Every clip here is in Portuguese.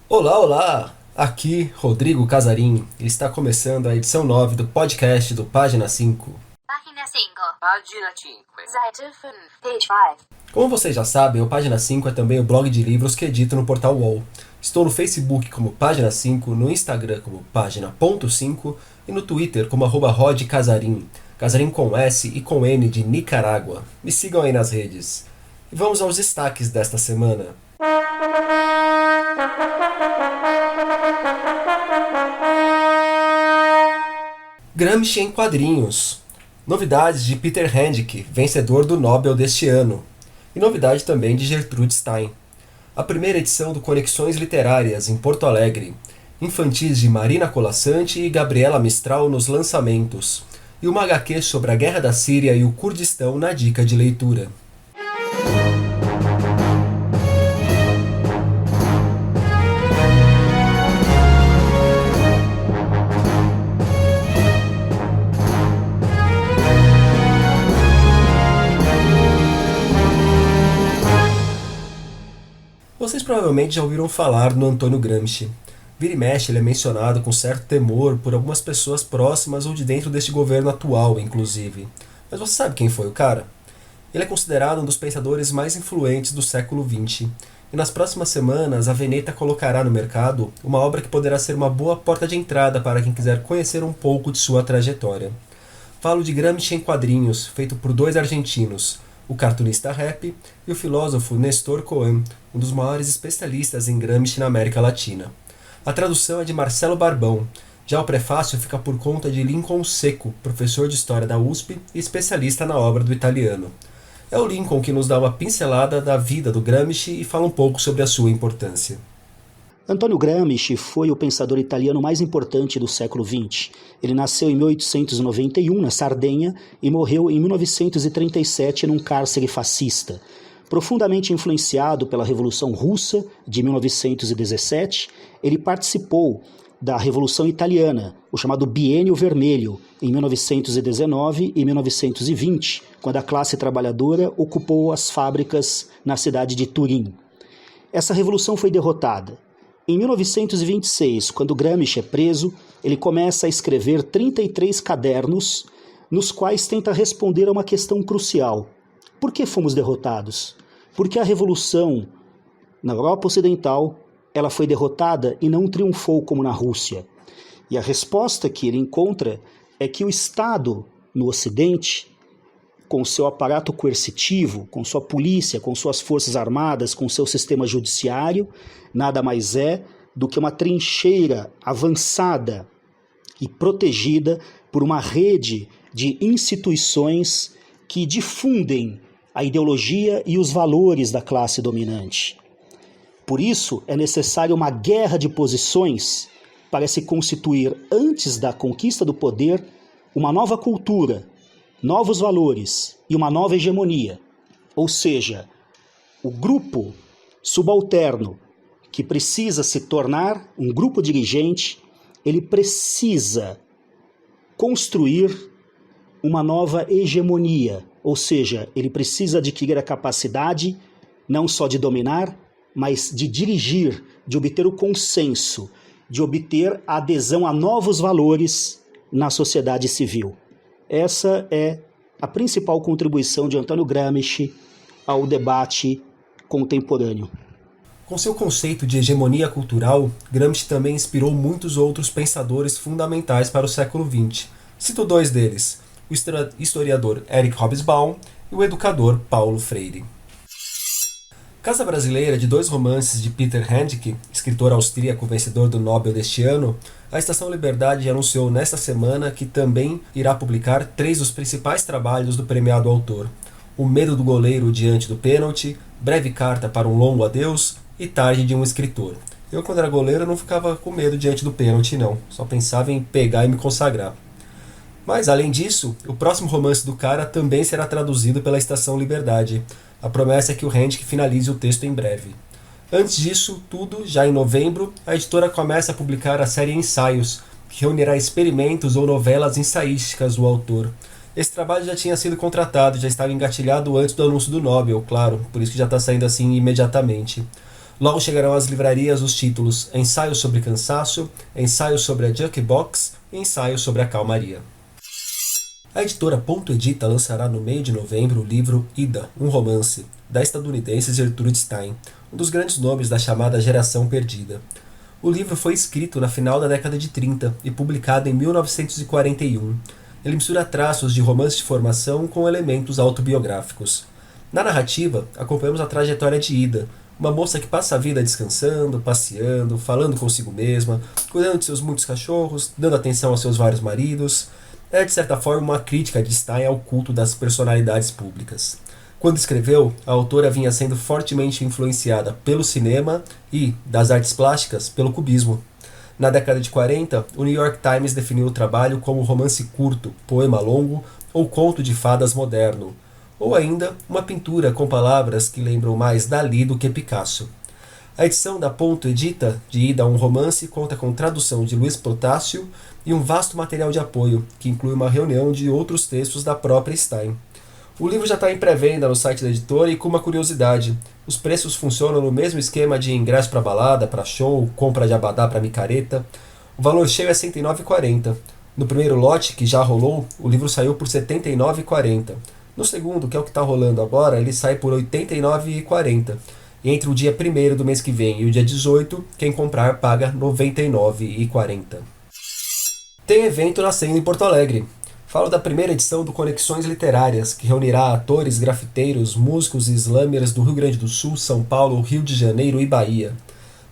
Olá, olá! Aqui, Rodrigo Casarim. Está começando a edição 9 do podcast do Página 5. Página 5. Página 5. Seite 5. Page 5. Como vocês já sabem, o Página 5 é também o blog de livros que edito no portal UOL. Estou no Facebook como Página 5, no Instagram como Página.5 e no Twitter como @rodcasarim. Casarim com S e com N de Nicarágua. Me sigam aí nas redes. E vamos aos destaques desta semana. Gramsci em quadrinhos. Novidades de Peter Handke, vencedor do Nobel deste ano. E novidade também de Gertrude Stein. A primeira edição do Conexões Literárias em Porto Alegre. Infantis de Marina Colasanti e Gabriela Mistral nos lançamentos. E uma HQ sobre a Guerra da Síria e o Kurdistão na dica de leitura. Vocês provavelmente já ouviram falar no Antônio Gramsci. Vira e mexe, ele é mencionado com certo temor por algumas pessoas próximas ou de dentro deste governo atual, inclusive. Mas você sabe quem foi o cara? Ele é considerado um dos pensadores mais influentes do século XX. E nas próximas semanas, a Veneta colocará no mercado uma obra que poderá ser uma boa porta de entrada para quem quiser conhecer um pouco de sua trajetória. Falo de Gramsci em quadrinhos, feito por dois argentinos, o cartunista rap e o filósofo Nestor Cohen, um dos maiores especialistas em Gramsci na América Latina. A tradução é de Marcelo Barbão. Já o prefácio fica por conta de Lincoln Secco, professor de História da USP e especialista na obra do italiano. É o Lincoln que nos dá uma pincelada da vida do Gramsci e fala um pouco sobre a sua importância. Antônio Gramsci foi o pensador italiano mais importante do século XX. Ele nasceu em 1891, na Sardenha, e morreu em 1937 num cárcere fascista. Profundamente influenciado pela Revolução Russa de 1917, ele participou da Revolução Italiana, o chamado Biênio Vermelho, em 1919 e 1920, quando a classe trabalhadora ocupou as fábricas na cidade de Turim. Essa revolução foi derrotada. Em 1926, quando Gramsci é preso, ele começa a escrever 33 cadernos, nos quais tenta responder a uma questão crucial. Por que fomos derrotados? Porque a revolução na Europa Ocidental ela foi derrotada e não triunfou como na Rússia. E a resposta que ele encontra é que o Estado no Ocidente, com seu aparato coercitivo, com sua polícia, com suas forças armadas, com seu sistema judiciário, nada mais é do que uma trincheira avançada e protegida por uma rede de instituições que difundem a ideologia e os valores da classe dominante. Por isso, é necessária uma guerra de posições para se constituir, antes da conquista do poder, uma nova cultura, novos valores e uma nova hegemonia. Ou seja, o grupo subalterno que precisa se tornar um grupo dirigente, ele precisa construir uma nova hegemonia. Ou seja, ele precisa adquirir a capacidade não só de dominar, mas de dirigir, de obter o consenso, de obter a adesão a novos valores na sociedade civil. Essa é a principal contribuição de Antônio Gramsci ao debate contemporâneo. Com seu conceito de hegemonia cultural, Gramsci também inspirou muitos outros pensadores fundamentais para o século XX. Cito dois deles, o historiador Eric Hobsbawm e o educador Paulo Freire. Casa Brasileira, de dois romances de Peter Handke, escritor austríaco vencedor do Nobel deste ano, a Estação Liberdade anunciou nesta semana que também irá publicar 3 dos principais trabalhos do premiado autor: O Medo do Goleiro Diante do Pênalti, Breve Carta para um Longo Adeus e Tarde de um Escritor. Eu, quando era goleiro, não ficava com medo diante do pênalti, não. Só pensava em pegar e me consagrar. Mas, além disso, o próximo romance do cara também será traduzido pela Estação Liberdade. A promessa é que o Handke finalize o texto em breve. Antes disso tudo, já em novembro, a editora começa a publicar a série Ensaios, que reunirá experimentos ou novelas ensaísticas do autor. Esse trabalho já tinha sido contratado, já estava engatilhado antes do anúncio do Nobel, claro, por isso que já está saindo assim imediatamente. Logo chegarão às livrarias os títulos Ensaio sobre Cansaço, Ensaio sobre a Jukebox e Ensaio sobre a Calmaria. A editora Ponto Edita lançará no meio de novembro o livro Ida, um romance, da estadunidense Gertrude Stein, um dos grandes nomes da chamada Geração Perdida. O livro foi escrito na final da década de 30 e publicado em 1941. Ele mistura traços de romance de formação com elementos autobiográficos. Na narrativa, acompanhamos a trajetória de Ida, uma moça que passa a vida descansando, passeando, falando consigo mesma, cuidando de seus muitos cachorros, dando atenção aos seus vários maridos. É, de certa forma, uma crítica de Stein ao culto das personalidades públicas. Quando escreveu, a autora vinha sendo fortemente influenciada pelo cinema e, das artes plásticas, pelo cubismo. Na década de 40, o New York Times definiu o trabalho como romance curto, poema longo ou conto de fadas moderno, ou ainda uma pintura com palavras que lembram mais Dalí do que Picasso. A edição da Ponto Edita, de Ida a um Romance, conta com tradução de Luiz Protássio e um vasto material de apoio, que inclui uma reunião de outros textos da própria Stein. O livro já está em pré-venda no site da editora e com uma curiosidade, os preços funcionam no mesmo esquema de ingresso para balada, para show, compra de abadá para micareta. O valor cheio é R$ 109,40. No primeiro lote, que já rolou, o livro saiu por R$ 79,40. No segundo, que é o que está rolando agora, ele sai por R$ 89,40. E entre o dia 1º do mês que vem e o dia 18, quem comprar paga R$ 99,40. Tem evento nascendo em Porto Alegre. Falo da primeira edição do Conexões Literárias, que reunirá atores, grafiteiros, músicos e slammers do Rio Grande do Sul, São Paulo, Rio de Janeiro e Bahia.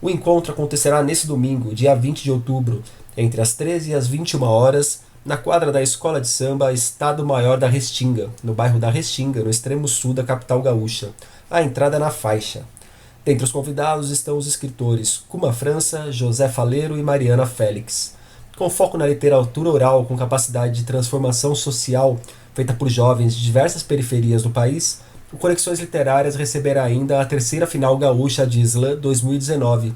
O encontro acontecerá nesse domingo, dia 20 de outubro, entre as 13 e as 21 horas, na quadra da Escola de Samba Estado Maior da Restinga, no bairro da Restinga, no extremo sul da capital gaúcha. A entrada é na faixa. Dentre os convidados estão os escritores Kuma França, José Faleiro e Mariana Félix. Com foco na literatura oral com capacidade de transformação social feita por jovens de diversas periferias do país, o Conexões Literárias receberá ainda a terceira final gaúcha de Slam 2019.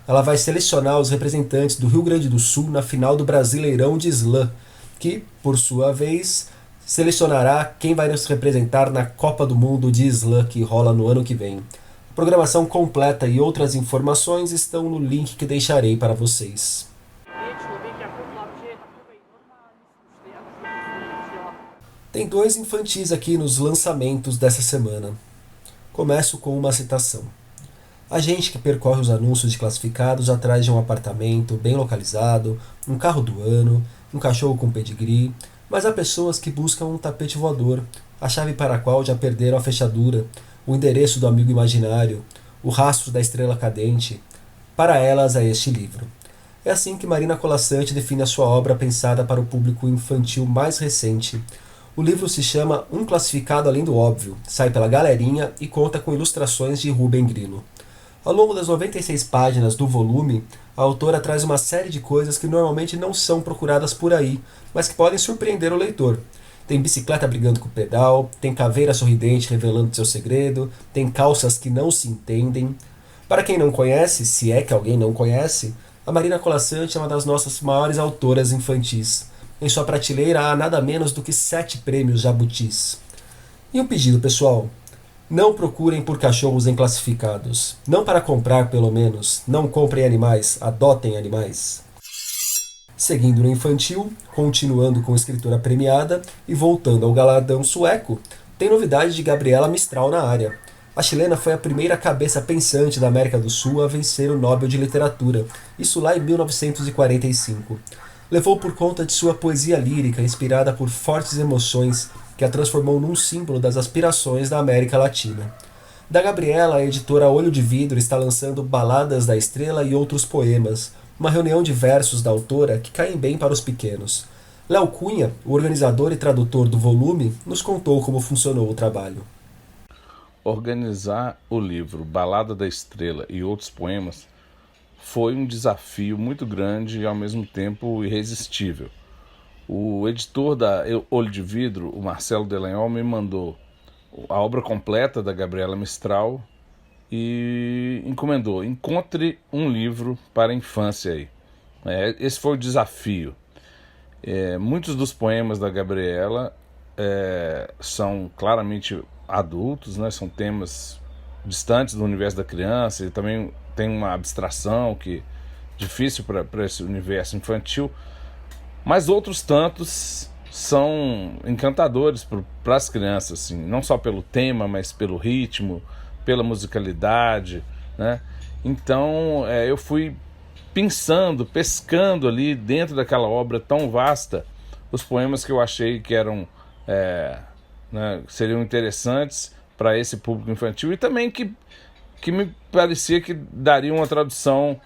Ela vai selecionar os representantes do Rio Grande do Sul na final do Brasileirão de Slam, que, por sua vez, selecionará quem vai nos representar na Copa do Mundo de Slam que rola no ano que vem. A programação completa e outras informações estão no link que deixarei para vocês. Tem 2 infantis aqui nos lançamentos dessa semana. Começo com uma citação. A gente que percorre os anúncios de classificados atrás de um apartamento bem localizado, um carro do ano, um cachorro com pedigree, mas há pessoas que buscam um tapete voador, a chave para a qual já perderam a fechadura, o endereço do amigo imaginário, o rastro da estrela cadente. Para elas é este livro. É assim que Marina Colasanti define a sua obra pensada para o público infantil mais recente. O livro se chama Um Classificado Além do Óbvio, sai pela Galerinha e conta com ilustrações de Rubem Grilo. Ao longo das 96 páginas do volume, a autora traz uma série de coisas que normalmente não são procuradas por aí, mas que podem surpreender o leitor. Tem bicicleta brigando com o pedal, tem caveira sorridente revelando seu segredo, tem calças que não se entendem. Para quem não conhece, se é que alguém não conhece, a Marina Colasanti é uma das nossas maiores autoras infantis. Em sua prateleira há nada menos do que 7 prêmios jabutis. E um pedido, pessoal. Não procurem por cachorros em classificados. Não para comprar, pelo menos. Não comprem animais, adotem animais. Seguindo no infantil, continuando com escritora premiada e voltando ao galardão sueco, tem novidade de Gabriela Mistral na área. A chilena foi a primeira cabeça pensante da América do Sul a vencer o Nobel de Literatura, isso lá em 1945. Levou por conta de sua poesia lírica inspirada por fortes emoções que a transformou num símbolo das aspirações da América Latina. Da Gabriela, a editora Olho de Vidro está lançando Baladas da Estrela e outros poemas, uma reunião de versos da autora que caem bem para os pequenos. Léo Cunha, o organizador e tradutor do volume, nos contou como funcionou o trabalho. Organizar o livro Balada da Estrela e outros poemas foi um desafio muito grande e ao mesmo tempo irresistível. O editor da Olho de Vidro, o Marcelo Delanhol, me mandou a obra completa da Gabriela Mistral e encomendou: encontre um livro para a infância aí. Esse foi o desafio. Muitos dos poemas da Gabriela são claramente adultos, né? São temas distantes do universo da criança, e também tem uma abstração que é difícil para esse universo infantil, mas outros tantos são encantadores para as crianças, assim, não só pelo tema, mas pelo ritmo, pela musicalidade, né? Então eu fui pescando ali dentro daquela obra tão vasta, os poemas que eu achei que eram né, seriam interessantes para esse público infantil, e também que me parecia que daria uma tradução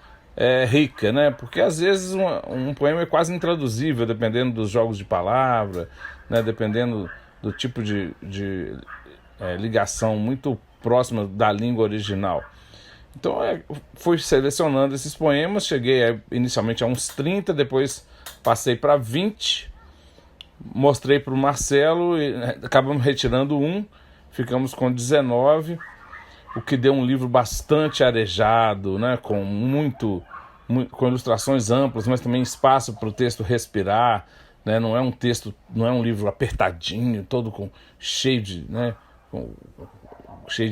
rica, né? Porque às vezes um poema é quase intraduzível, dependendo dos jogos de palavra, né? Dependendo do tipo de ligação muito próxima da língua original. Então fui selecionando esses poemas, cheguei inicialmente a uns 30, depois passei para 20, mostrei para o Marcelo e acabamos retirando um, ficamos com 19, o que deu um livro bastante arejado, né, com ilustrações amplas, mas também espaço para o texto respirar, né, não é um livro apertadinho, todo cheio de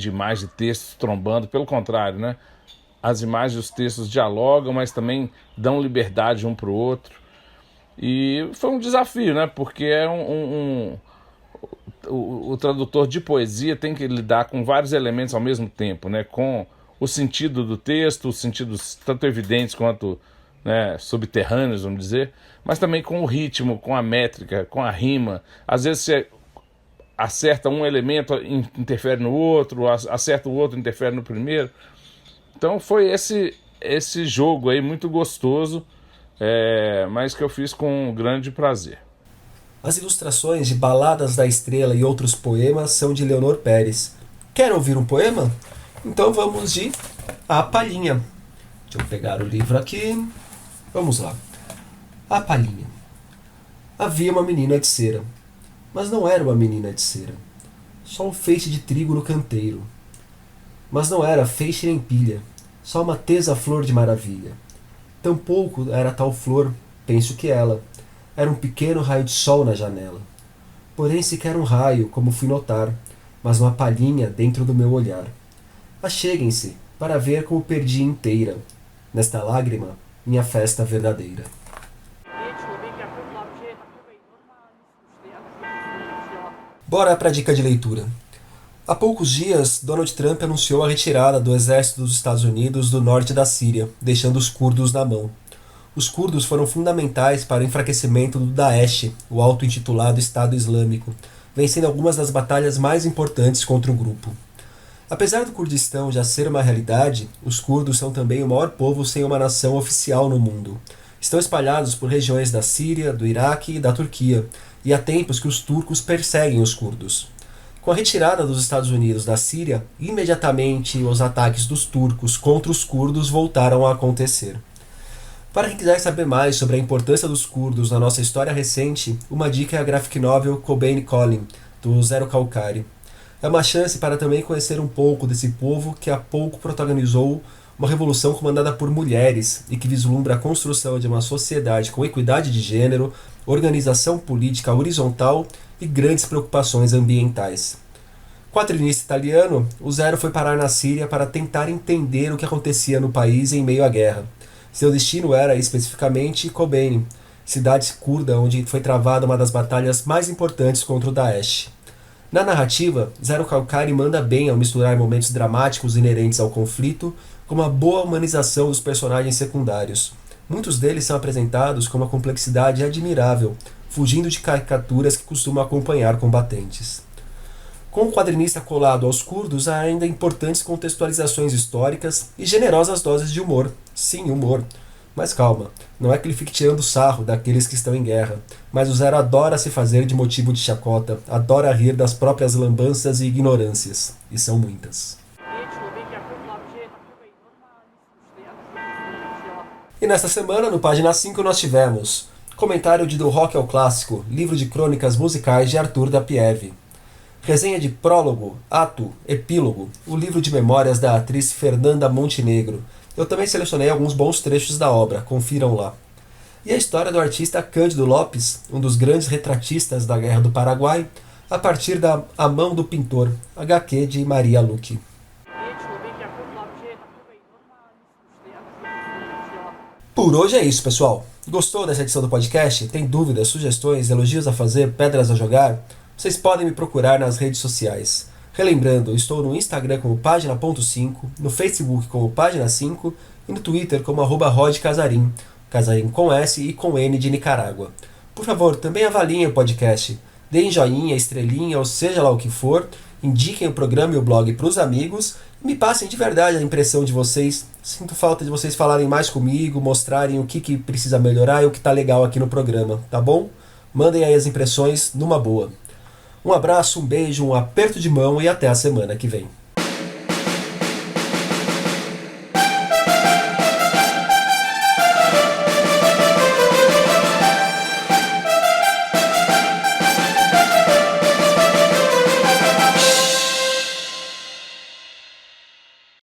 imagens e textos trombando, pelo contrário, né, as imagens e os textos dialogam, mas também dão liberdade um para o outro. E foi um desafio, né, porque o tradutor de poesia tem que lidar com vários elementos ao mesmo tempo, né? Com o sentido do texto, os sentidos tanto evidentes quanto, né, subterrâneos, vamos dizer, mas também com o ritmo, com a métrica, com a rima. Às vezes você acerta um elemento, interfere no outro, acerta o outro, interfere no primeiro. Então foi esse jogo aí muito gostoso, mas que eu fiz com grande prazer. As ilustrações de Baladas da Estrela e outros poemas são de Leonor Pérez. Quer ouvir um poema? Então vamos de A Palhinha. Deixa eu pegar o livro aqui. Vamos lá. A Palhinha. Havia uma menina de cera, mas não era uma menina de cera. Só um feixe de trigo no canteiro. Mas não era feixe nem pilha, só uma tesa flor de maravilha. Tampouco era tal flor, penso que ela era um pequeno raio de sol na janela. Porém sequer um raio, como fui notar, mas uma palhinha dentro do meu olhar. Acheguem-se, para ver como perdi inteira, nesta lágrima, minha festa verdadeira. Bora para a dica de leitura. Há poucos dias, Donald Trump anunciou a retirada do exército dos Estados Unidos do norte da Síria, deixando os curdos na mão. Os curdos foram fundamentais para o enfraquecimento do Daesh, o auto-intitulado Estado Islâmico, vencendo algumas das batalhas mais importantes contra o grupo. Apesar do Kurdistão já ser uma realidade, os curdos são também o maior povo sem uma nação oficial no mundo. Estão espalhados por regiões da Síria, do Iraque e da Turquia, e há tempos que os turcos perseguem os curdos. Com a retirada dos Estados Unidos da Síria, imediatamente os ataques dos turcos contra os curdos voltaram a acontecer. Para quem quiser saber mais sobre a importância dos curdos na nossa história recente, uma dica é a graphic novel Kobane Calling, do Zero Calcari. É uma chance para também conhecer um pouco desse povo que há pouco protagonizou uma revolução comandada por mulheres e que vislumbra a construção de uma sociedade com equidade de gênero, organização política horizontal e grandes preocupações ambientais. Quadrinista italiano, o Zero foi parar na Síria para tentar entender o que acontecia no país em meio à guerra. Seu destino era, especificamente, Kobane, cidade curda onde foi travada uma das batalhas mais importantes contra o Daesh. Na narrativa, Zero Calcari manda bem ao misturar momentos dramáticos inerentes ao conflito com uma boa humanização dos personagens secundários. Muitos deles são apresentados com uma complexidade admirável, fugindo de caricaturas que costumam acompanhar combatentes. Com o quadrinista colado aos curdos, há ainda importantes contextualizações históricas e generosas doses de humor. Sim, humor. Mas calma, não é que ele fique tirando sarro daqueles que estão em guerra, mas o Zero adora se fazer de motivo de chacota, adora rir das próprias lambanças e ignorâncias. E são muitas. E nesta semana, no Página 5, nós tivemos comentário de Do Rock ao Clássico, livro de crônicas musicais de Arthur da Pieve. Resenha de prólogo, ato, epílogo, o livro de memórias da atriz Fernanda Montenegro. Eu também selecionei alguns bons trechos da obra, confiram lá. E a história do artista Cândido Lopes, um dos grandes retratistas da Guerra do Paraguai, a partir da A Mão do Pintor, HQ de Maria Luque. Por hoje é isso, pessoal. Gostou dessa edição do podcast? Tem dúvidas, sugestões, elogios a fazer, pedras a jogar? Vocês podem me procurar nas redes sociais. Relembrando, estou no Instagram como Página.5, no Facebook como Página 5 e no Twitter como @rodcasarim, Casarim com S e com N de Nicarágua. Por favor, também avaliem o podcast. Deem joinha, estrelinha ou seja lá o que for, indiquem o programa e o blog para os amigos e me passem de verdade a impressão de vocês. Sinto falta de vocês falarem mais comigo, mostrarem o que precisa melhorar e o que está legal aqui no programa, tá bom? Mandem aí as impressões numa boa. Um abraço, um beijo, um aperto de mão e até a semana que vem.